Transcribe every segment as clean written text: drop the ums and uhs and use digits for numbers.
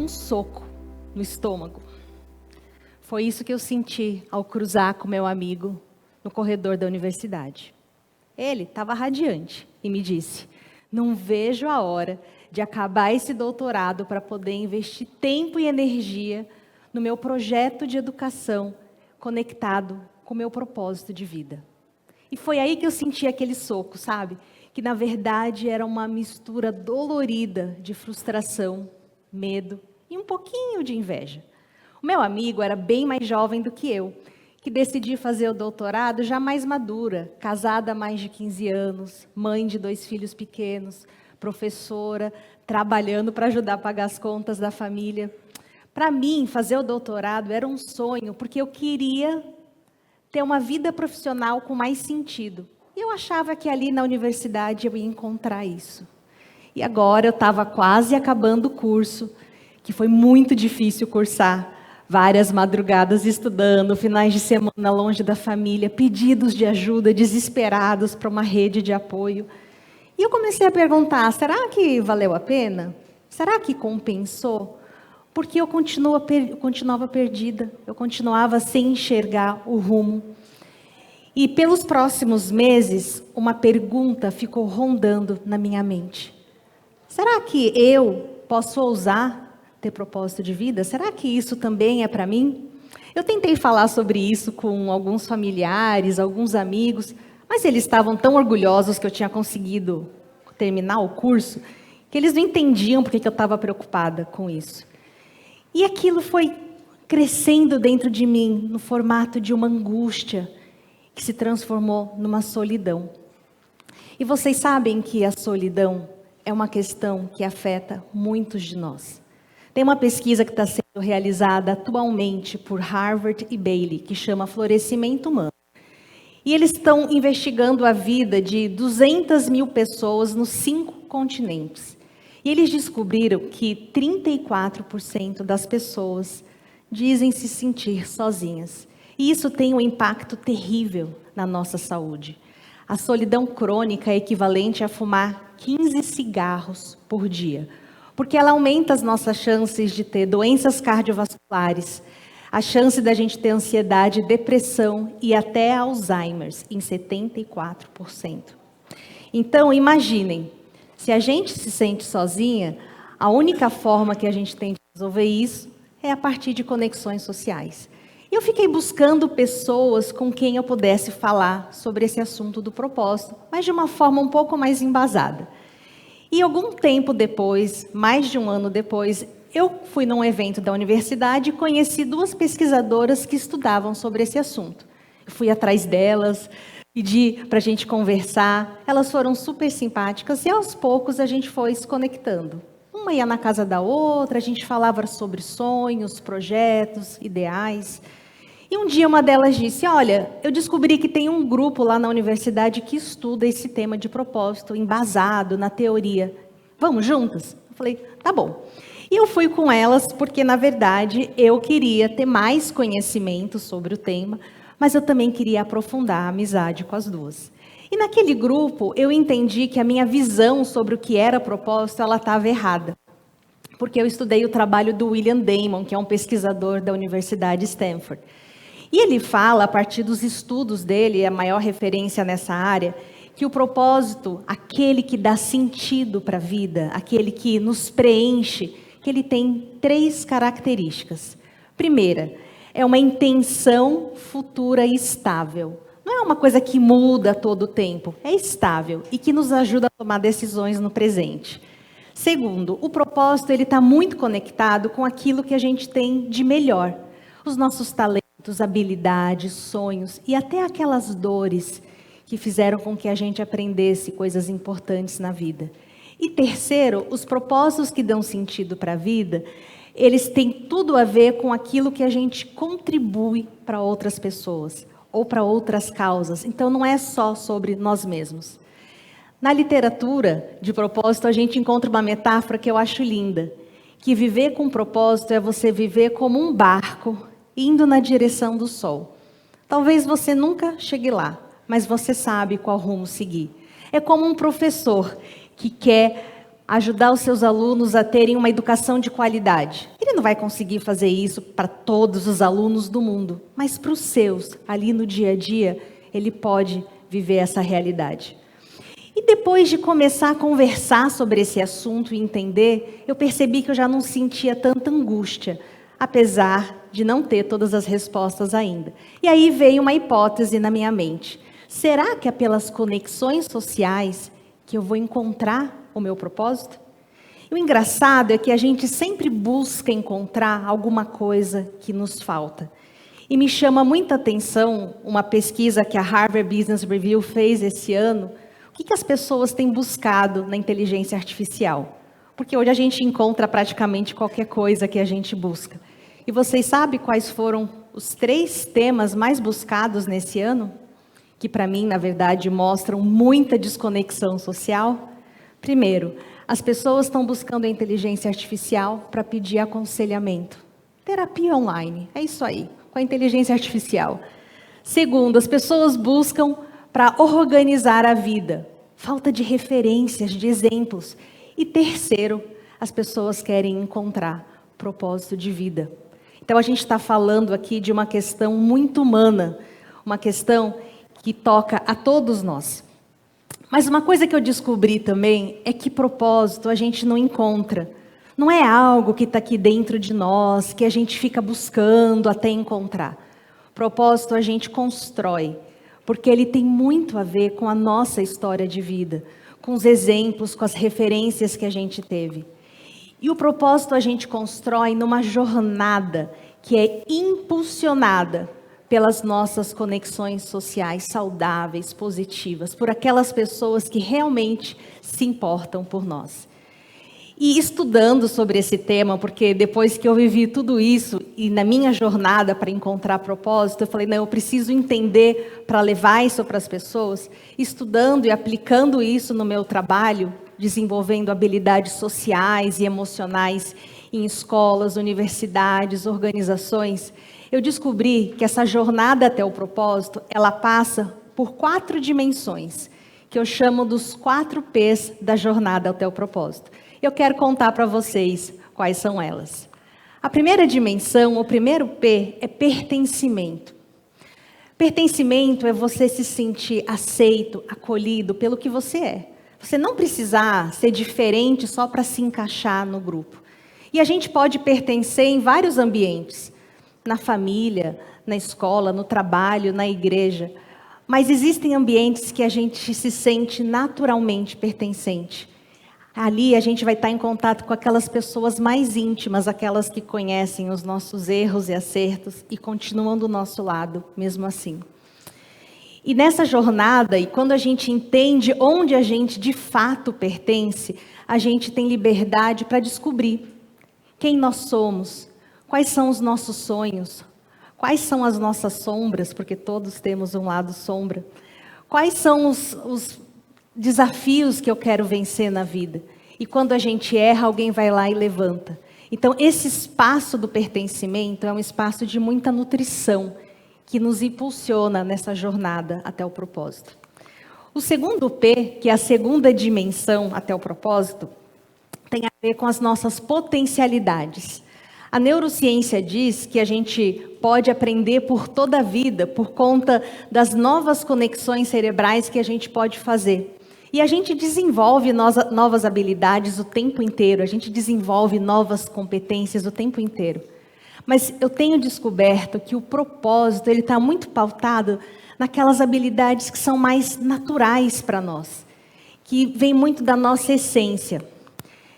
um soco no estômago. Foi isso que eu senti ao cruzar com meu amigo no corredor da universidade. Ele estava radiante e me disse: não vejo a hora de acabar esse doutorado para poder investir tempo e energia no meu projeto de educação conectado com o meu propósito de vida. E foi aí que eu senti aquele soco, sabe? Que na verdade era uma mistura dolorida de frustração, medo e um pouquinho de inveja. O meu amigo era bem mais jovem do que eu, que decidi fazer o doutorado já mais madura, casada há mais de 15 anos, mãe de 2 filhos pequenos, professora, trabalhando para ajudar a pagar as contas da família. Para mim, fazer o doutorado era um sonho, porque eu queria ter uma vida profissional com mais sentido. E eu achava que ali na universidade eu ia encontrar isso. E agora eu estava quase acabando o curso, que foi muito difícil cursar. Várias madrugadas estudando, finais de semana longe da família, pedidos de ajuda desesperados para uma rede de apoio. E eu comecei a perguntar, será que valeu a pena? Será que compensou? Porque eu continuava perdida, eu continuava sem enxergar o rumo. E pelos próximos meses, uma pergunta ficou rondando na minha mente. Será que eu posso ousar ter propósito de vida? Será que isso também é para mim? Eu tentei falar sobre isso com alguns familiares, alguns amigos, mas eles estavam tão orgulhosos que eu tinha conseguido terminar o curso, que eles não entendiam porque que eu estava preocupada com isso. E aquilo foi crescendo dentro de mim, no formato de uma angústia, que se transformou numa solidão. E vocês sabem que a solidão é uma questão que afeta muitos de nós. Tem uma pesquisa que está sendo realizada atualmente por Harvard e Bailey, que chama Florescimento Humano. E eles estão investigando a vida de 200 mil pessoas nos 5 continentes. E eles descobriram que 34% das pessoas dizem se sentir sozinhas. E isso tem um impacto terrível na nossa saúde. A solidão crônica é equivalente a fumar 15 cigarros por dia, porque ela aumenta as nossas chances de ter doenças cardiovasculares, a chance da gente ter ansiedade, depressão e até Alzheimer em 74%. Então, imaginem, se a gente se sente sozinha, a única forma que a gente tem de resolver isso é a partir de conexões sociais. Eu fiquei buscando pessoas com quem eu pudesse falar sobre esse assunto do propósito, mas de uma forma um pouco mais embasada. E algum tempo depois, mais de um ano depois, eu fui num evento da universidade e conheci 2 pesquisadoras que estudavam sobre esse assunto. Eu fui atrás delas, pedi para a gente conversar, elas foram super simpáticas e aos poucos a gente foi se conectando. Uma ia na casa da outra, a gente falava sobre sonhos, projetos, ideais. E um dia uma delas disse, olha, eu descobri que tem um grupo lá na universidade que estuda esse tema de propósito, embasado na teoria. Vamos juntas? Eu falei, tá bom. E eu fui com elas porque, na verdade, eu queria ter mais conhecimento sobre o tema, mas eu também queria aprofundar a amizade com as 2. E naquele grupo, eu entendi que a minha visão sobre o que era propósito, ela estava errada. Porque eu estudei o trabalho do William Damon, que é um pesquisador da Universidade de Stanford. E ele fala, a partir dos estudos dele, a maior referência nessa área, que o propósito, aquele que dá sentido para a vida, aquele que nos preenche, que ele tem 3 características. Primeira, é uma intenção futura estável. Não é uma coisa que muda todo o tempo, é estável e que nos ajuda a tomar decisões no presente. Segundo, o propósito está muito conectado com aquilo que a gente tem de melhor. Os nossos talentos, habilidades, sonhos e até aquelas dores que fizeram com que a gente aprendesse coisas importantes na vida. E terceiro, os propósitos que dão sentido para a vida, eles têm tudo a ver com aquilo que a gente contribui para outras pessoas ou para outras causas. Então não é só sobre nós mesmos. Na literatura de propósito, a gente encontra uma metáfora que eu acho linda, que viver com propósito é você viver como um barco indo na direção do sol. Talvez você nunca chegue lá, mas você sabe qual rumo seguir. É como um professor que quer ajudar os seus alunos a terem uma educação de qualidade. Ele não vai conseguir fazer isso para todos os alunos do mundo, mas para os seus, ali no dia a dia, ele pode viver essa realidade. E depois de começar a conversar sobre esse assunto e entender, eu percebi que eu já não sentia tanta angústia, apesar de não ter todas as respostas ainda. E aí veio uma hipótese na minha mente. Será que é pelas conexões sociais que eu vou encontrar o meu propósito? E o engraçado é que a gente sempre busca encontrar alguma coisa que nos falta. E me chama muita atenção uma pesquisa que a Harvard Business Review fez esse ano. O que as pessoas têm buscado na inteligência artificial? Porque hoje a gente encontra praticamente qualquer coisa que a gente busca. E vocês sabem quais foram os 3 temas mais buscados nesse ano? Que para mim, na verdade, mostram muita desconexão social. Primeiro, as pessoas estão buscando a inteligência artificial para pedir aconselhamento. Terapia online, é isso aí, com a inteligência artificial. Segundo, as pessoas buscam para organizar a vida. Falta de referências, de exemplos. E terceiro, as pessoas querem encontrar propósito de vida. Então a gente está falando aqui de uma questão muito humana, uma questão que toca a todos nós. Mas uma coisa que eu descobri também é que propósito a gente não encontra. Não é algo que está aqui dentro de nós, que a gente fica buscando até encontrar. Propósito a gente constrói, porque ele tem muito a ver com a nossa história de vida, com os exemplos, com as referências que a gente teve. E o propósito a gente constrói numa jornada que é impulsionada pelas nossas conexões sociais saudáveis, positivas, por aquelas pessoas que realmente se importam por nós. E estudando sobre esse tema, porque depois que eu vivi tudo isso, e na minha jornada para encontrar propósito, eu falei, não, eu preciso entender para levar isso para as pessoas, estudando e aplicando isso no meu trabalho, desenvolvendo habilidades sociais e emocionais em escolas, universidades, organizações, eu descobri que essa jornada até o propósito, ela passa por 4 dimensões, que eu chamo dos 4 P's da jornada até o propósito. Eu quero contar para vocês quais são elas. A primeira dimensão, o primeiro P, é pertencimento. Pertencimento é você se sentir aceito, acolhido pelo que você é. Você não precisar ser diferente só para se encaixar no grupo. E a gente pode pertencer em vários ambientes. Na família, na escola, no trabalho, na igreja. Mas existem ambientes que a gente se sente naturalmente pertencente. Ali a gente vai estar em contato com aquelas pessoas mais íntimas, aquelas que conhecem os nossos erros e acertos e continuam do nosso lado, mesmo assim. E nessa jornada, e quando a gente entende onde a gente de fato pertence, a gente tem liberdade para descobrir quem nós somos, quais são os nossos sonhos, quais são as nossas sombras, porque todos temos um lado sombra, quais são os desafios que eu quero vencer na vida. E quando a gente erra, alguém vai lá e levanta. Então, esse espaço do pertencimento é um espaço de muita nutrição, que nos impulsiona nessa jornada até o propósito. O segundo P, que é a segunda dimensão até o propósito, tem a ver com as nossas potencialidades. A neurociência diz que a gente pode aprender por toda a vida, por conta das novas conexões cerebrais que a gente pode fazer. E a gente desenvolve novas habilidades o tempo inteiro, a gente desenvolve novas competências o tempo inteiro. Mas eu tenho descoberto que o propósito ele está muito pautado naquelas habilidades que são mais naturais para nós, que vem muito da nossa essência.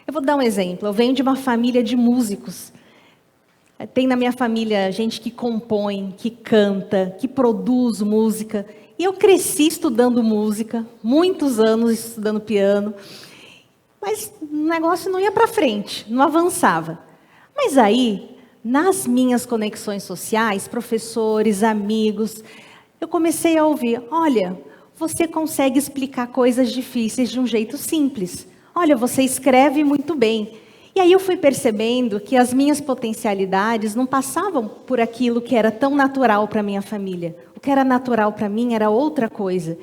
Eu vou dar um exemplo, eu venho de uma família de músicos. Tem na minha família gente que compõe, que canta, que produz música. E eu cresci estudando música, muitos anos estudando piano, mas o negócio não ia para frente, não avançava. Mas aí, nas minhas conexões sociais, professores, amigos, eu comecei a ouvir, olha, você consegue explicar coisas difíceis de um jeito simples. Olha, você escreve muito bem. E aí eu fui percebendo que as minhas potencialidades não passavam por aquilo que era tão natural para minha família. O que era natural para mim era outra coisa.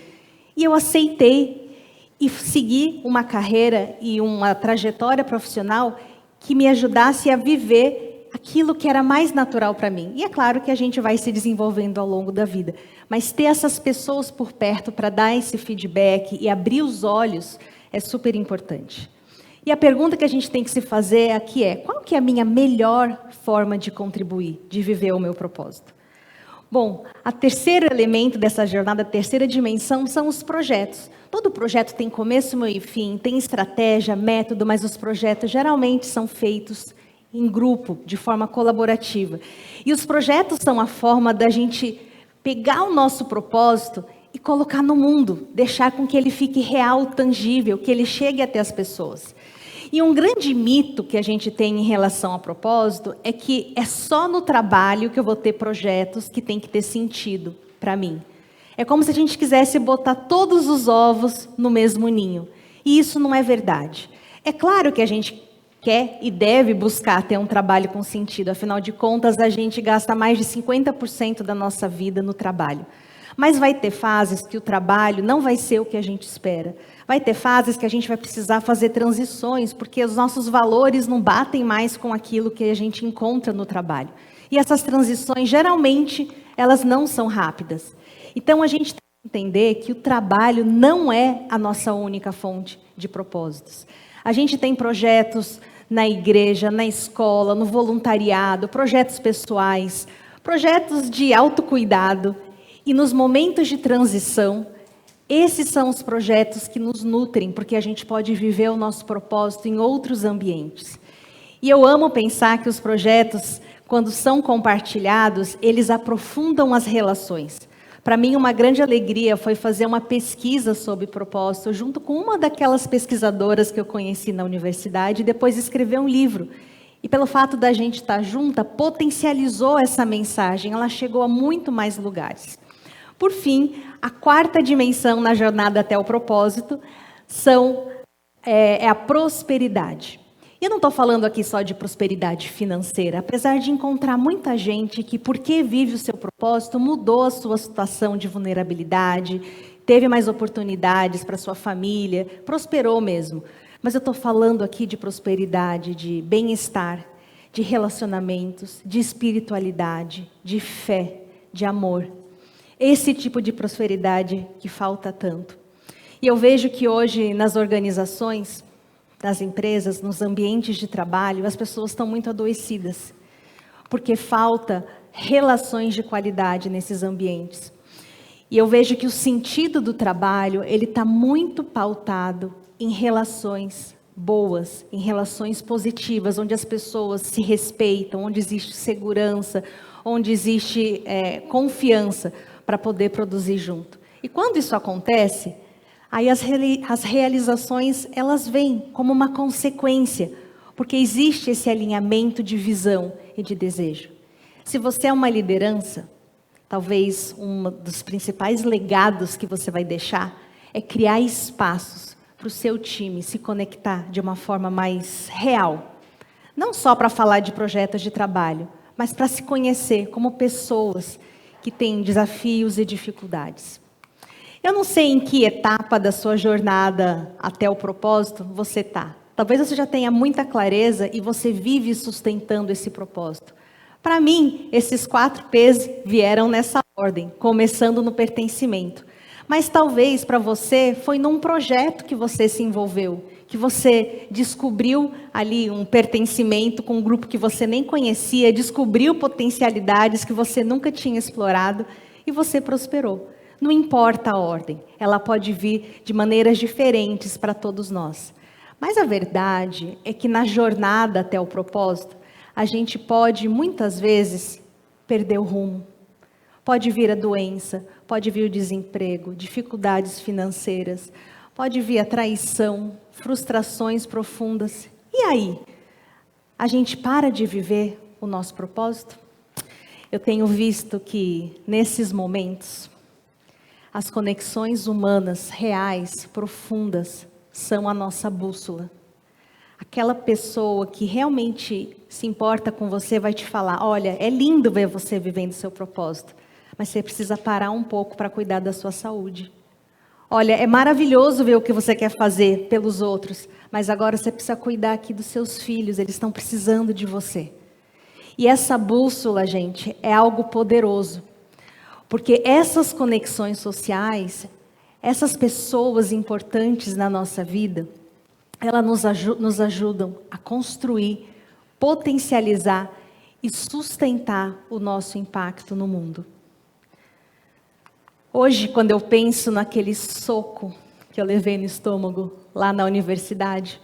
E eu aceitei. e seguir uma carreira e uma trajetória profissional que me ajudasse a viver aquilo que era mais natural para mim. E é claro que a gente vai se desenvolvendo ao longo da vida, mas ter essas pessoas por perto para dar esse feedback e abrir os olhos é super importante. E a pergunta que a gente tem que se fazer aqui é: qual que é a minha melhor forma de contribuir, de viver o meu propósito? Bom, o terceiro elemento dessa jornada, a terceira dimensão, são os projetos. Todo projeto tem começo, meio e fim, tem estratégia, método, mas os projetos geralmente são feitos em grupo, de forma colaborativa. E os projetos são a forma da gente pegar o nosso propósito e colocar no mundo, deixar com que ele fique real, tangível, que ele chegue até as pessoas. E um grande mito que a gente tem em relação ao propósito é que é só no trabalho que eu vou ter projetos que tem que ter sentido para mim. É como se a gente quisesse botar todos os ovos no mesmo ninho. E isso não é verdade. É claro que a gente quer e deve buscar ter um trabalho com sentido. Afinal de contas, a gente gasta mais de 50% da nossa vida no trabalho. Mas vai ter fases que o trabalho não vai ser o que a gente espera. Vai ter fases que a gente vai precisar fazer transições, porque os nossos valores não batem mais com aquilo que a gente encontra no trabalho. E essas transições, geralmente, elas não são rápidas. Então, a gente tem que entender que o trabalho não é a nossa única fonte de propósitos. A gente tem projetos na igreja, na escola, no voluntariado, projetos pessoais, projetos de autocuidado. E nos momentos de transição, esses são os projetos que nos nutrem, porque a gente pode viver o nosso propósito em outros ambientes. E eu amo pensar que os projetos, quando são compartilhados, eles aprofundam as relações. Para mim, uma grande alegria foi fazer uma pesquisa sobre propósito, junto com uma daquelas pesquisadoras que eu conheci na universidade, e depois escrever um livro. E pelo fato da gente estar junta, potencializou essa mensagem, ela chegou a muito mais lugares. Por fim, a quarta dimensão na jornada até o propósito é a prosperidade. E eu não estou falando aqui só de prosperidade financeira, apesar de encontrar muita gente que, porque vive o seu propósito, mudou a sua situação de vulnerabilidade, teve mais oportunidades para sua família, prosperou mesmo. Mas eu estou falando aqui de prosperidade, de bem-estar, de relacionamentos, de espiritualidade, de fé, de amor. Esse tipo de prosperidade que falta tanto. E eu vejo que hoje nas organizações, nas empresas, nos ambientes de trabalho, as pessoas estão muito adoecidas, porque falta relações de qualidade nesses ambientes. E eu vejo que o sentido do trabalho, ele está muito pautado em relações boas, em relações positivas, onde as pessoas se respeitam, onde existe segurança, onde existe confiança para poder produzir junto. E quando isso acontece, aí as realizações, elas vêm como uma consequência, porque existe esse alinhamento de visão e de desejo. Se você é uma liderança, talvez um dos principais legados que você vai deixar é criar espaços para o seu time se conectar de uma forma mais real. Não só para falar de projetos de trabalho, mas para se conhecer como pessoas que têm desafios e dificuldades. Eu não sei em que etapa da sua jornada até o propósito você está. Talvez você já tenha muita clareza e você vive sustentando esse propósito. Para mim, esses 4 P's vieram nessa ordem, começando no pertencimento. Mas talvez para você foi num projeto que você se envolveu, que você descobriu ali um pertencimento com um grupo que você nem conhecia, descobriu potencialidades que você nunca tinha explorado e você prosperou. Não importa a ordem, ela pode vir de maneiras diferentes para todos nós. Mas a verdade é que na jornada até o propósito, a gente pode muitas vezes perder o rumo. Pode vir a doença, pode vir o desemprego, dificuldades financeiras, pode vir a traição, frustrações profundas. E aí? A gente para de viver o nosso propósito? Eu tenho visto que nesses momentos, as conexões humanas reais, profundas, são a nossa bússola. Aquela pessoa que realmente se importa com você vai te falar: olha, é lindo ver você vivendo o seu propósito, mas você precisa parar um pouco para cuidar da sua saúde. Olha, é maravilhoso ver o que você quer fazer pelos outros, mas agora você precisa cuidar aqui dos seus filhos, eles estão precisando de você. E essa bússola, gente, é algo poderoso, porque essas conexões sociais, essas pessoas importantes na nossa vida, elas nos ajudam a construir, potencializar e sustentar o nosso impacto no mundo. Hoje, quando eu penso naquele soco que eu levei no estômago lá na universidade,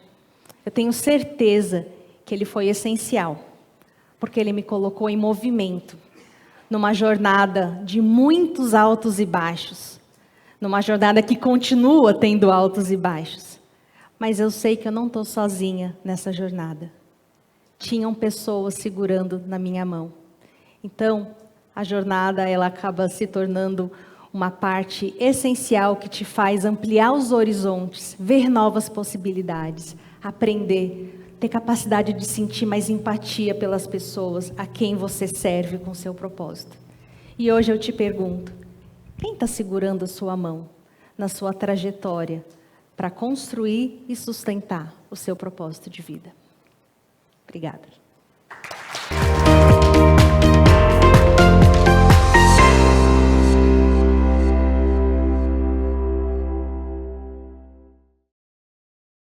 eu tenho certeza que ele foi essencial, porque ele me colocou em movimento, numa jornada de muitos altos e baixos, numa jornada que continua tendo altos e baixos. Mas eu sei que eu não estou sozinha nessa jornada. Tinham pessoas segurando na minha mão. Então, a jornada ela acaba se tornando uma parte essencial que te faz ampliar os horizontes, ver novas possibilidades, aprender, ter capacidade de sentir mais empatia pelas pessoas a quem você serve com seu propósito. E hoje eu te pergunto, quem está segurando a sua mão na sua trajetória para construir e sustentar o seu propósito de vida? Obrigada.